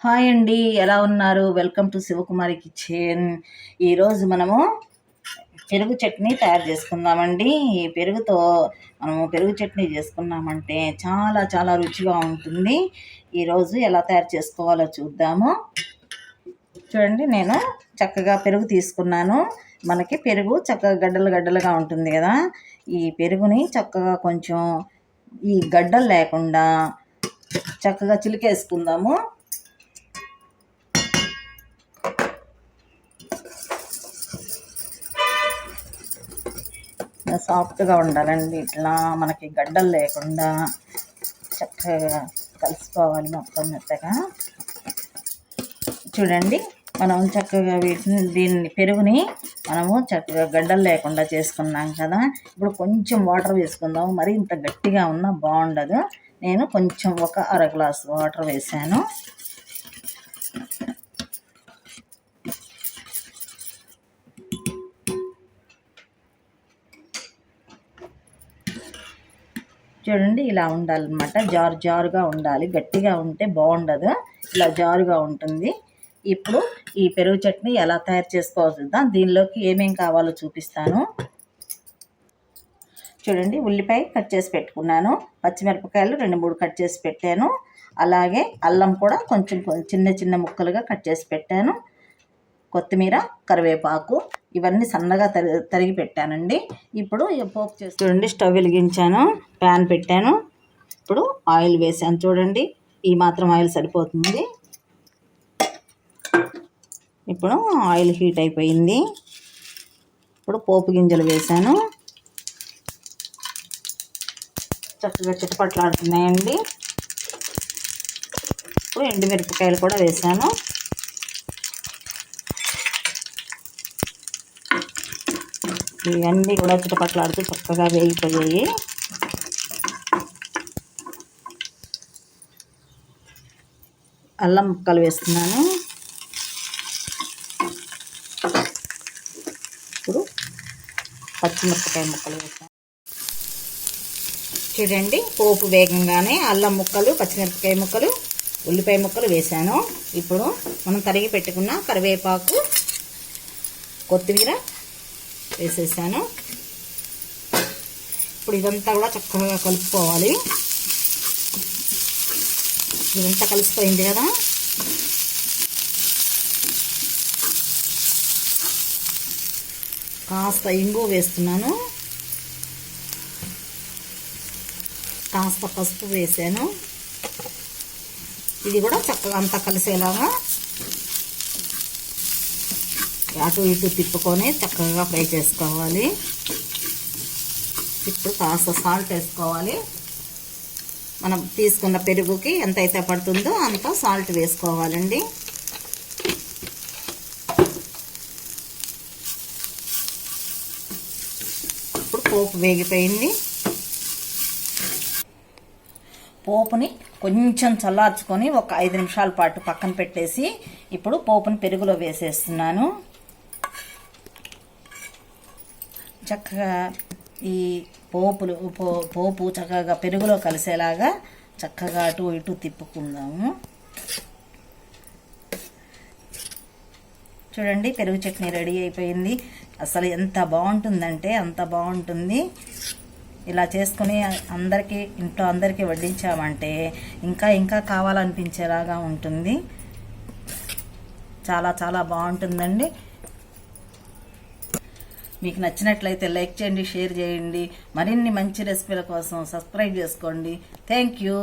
Hi అండి, ఎలా ఉన్నారు? Welcome to Shivakumari kitchen. ఈరోజు మనము పెరుగు చట్నీ తయారు చేసుకుందామండి. ఈ పెరుగుతో మనము పెరుగు చట్నీ చేసుకున్నామంటే చాలా చాలా రుచిగా ఉంటుంది. ఈరోజు ఎలా తయారు చేసుకోవాలో చూద్దాము. చూడండి, నేను చక్కగా పెరుగు తీసుకున్నాను. మనకి పెరుగు చక్కగా గడ్డలు గడ్డలుగా ఉంటుంది కదా. ఈ పెరుగుని చక్కగా కొంచెం ఈ గడ్డలు లేకుండా చక్కగా చిలికేసుకుందాము. సాఫ్ట్గా ఉండాలండి. ఇట్లా మనకి గడ్డలు లేకుండా చక్కగా కలుసుకోవాలి మొత్తం మెత్తగా. చూడండి, మనం చక్కగా దీన్ని పెరుగుని మనము చక్కగా గడ్డలు లేకుండా చేసుకున్నాం కదా. ఇప్పుడు కొంచెం వాటర్ వేసుకుందాము. మరి ఇంత గట్టిగా ఉన్నా బాగుండదు. నేను కొంచెం ఒక అర గ్లాసు వాటర్ వేసాను. చూడండి, ఇలా ఉండాలన్నమాట. జారుగా ఉండాలి. గట్టిగా ఉంటే బాగుండదు. ఇలా జారుగా ఉంటుంది. ఇప్పుడు ఈ పెరుగు చట్నీ ఎలా తయారు చేసుకోవాలో చూద్దాం. దీనిలోకి ఏమేం కావాలో చూపిస్తాను. చూడండి, ఉల్లిపాయ కట్ చేసి పెట్టుకున్నాను. పచ్చిమిరపకాయలు 2-3 కట్ చేసి పెట్టాను. అలాగే అల్లం కూడా కొంచెం చిన్న చిన్న ముక్కలుగా కట్ చేసి పెట్టాను. కొత్తిమీర, కరివేపాకు ఇవన్నీ సన్నగా తరిగి పెట్టానండి. ఇప్పుడు పోపు చేసి చూడండి, స్టవ్ వెలిగించాను, ప్యాన్ పెట్టాను. ఇప్పుడు ఆయిల్ వేసాను. చూడండి, ఈ మాత్రం ఆయిల్ సరిపోతుంది. ఇప్పుడు ఆయిల్ హీట్ అయిపోయింది. ఇప్పుడు పోపు గింజలు వేసాను. చక్కగా చిటపట్లాడుతున్నాయండి. ఇప్పుడు ఎండుమిరపకాయలు కూడా వేసాను. ఇవన్నీ కూడా చిటపట్లాడుతూ చక్కగా వేగిపోయాయి. అల్లం ముక్కలు వేస్తున్నాను. ఇప్పుడు పచ్చిమిరపకాయ ముక్కలు వేస్తాను. చూడండి, పోపు వేగంగానే అల్లం ముక్కలు, పచ్చిమిరపకాయ ముక్కలు, ఉల్లిపాయ ముక్కలు వేసాను. ఇప్పుడు మనం తరిగి పెట్టుకున్న కరివేపాకు, కొత్తిమీర వేసేసాను. ఇప్పుడు ఇదంతా కూడా చక్కగా కలుపుకోవాలి. ఇదంతా కలిసిపోయింది కదా. కాస్త ఇంగు వేస్తున్నాను. కాస్త పసుపు వేసాను. ఇది కూడా చక్కగా అంతా కలిసేలాగా అటు ఇటు తిప్పుకొని చక్కగా ఫ్రై చేసుకోవాలి. ఇప్పుడు కాస్త సాల్ట్ వేసుకోవాలి. మనం తీసుకున్న పెరుగుకి ఎంత అయితే పడుతుందో అంత సాల్ట్ వేసుకోవాలండి. ఇప్పుడు పోపు వేగిపోయింది. పోపుని కొంచెం చల్లార్చుకొని ఒక 5 నిమిషాల పాటు పక్కన పెట్టేసి ఇప్పుడు పోపుని పెరుగులో వేసేస్తున్నాను. చక్కగా ఈ పోపు చక్కగా పెరుగులో కలిసేలాగా చక్కగా అటు ఇటు తిప్పుకుందాము. చూడండి, పెరుగు చట్నీ రెడీ అయిపోయింది. అసలు ఎంత బాగుంటుందంటే అంత బాగుంటుంది. ఇలా చేసుకుని ఇంట్లో అందరికీ వడ్డించామంటే ఇంకా ఇంకా కావాలనిపించేలాగా ఉంటుంది. చాలా చాలా బాగుంటుందండి. మీకు నచ్చినట్లయితే లైక్ చేయండి, షేర్ చేయండి. మరిన్ని మంచి రెసిపీల కోసం సబ్స్క్రైబ్ చేసుకోండి. Thank you.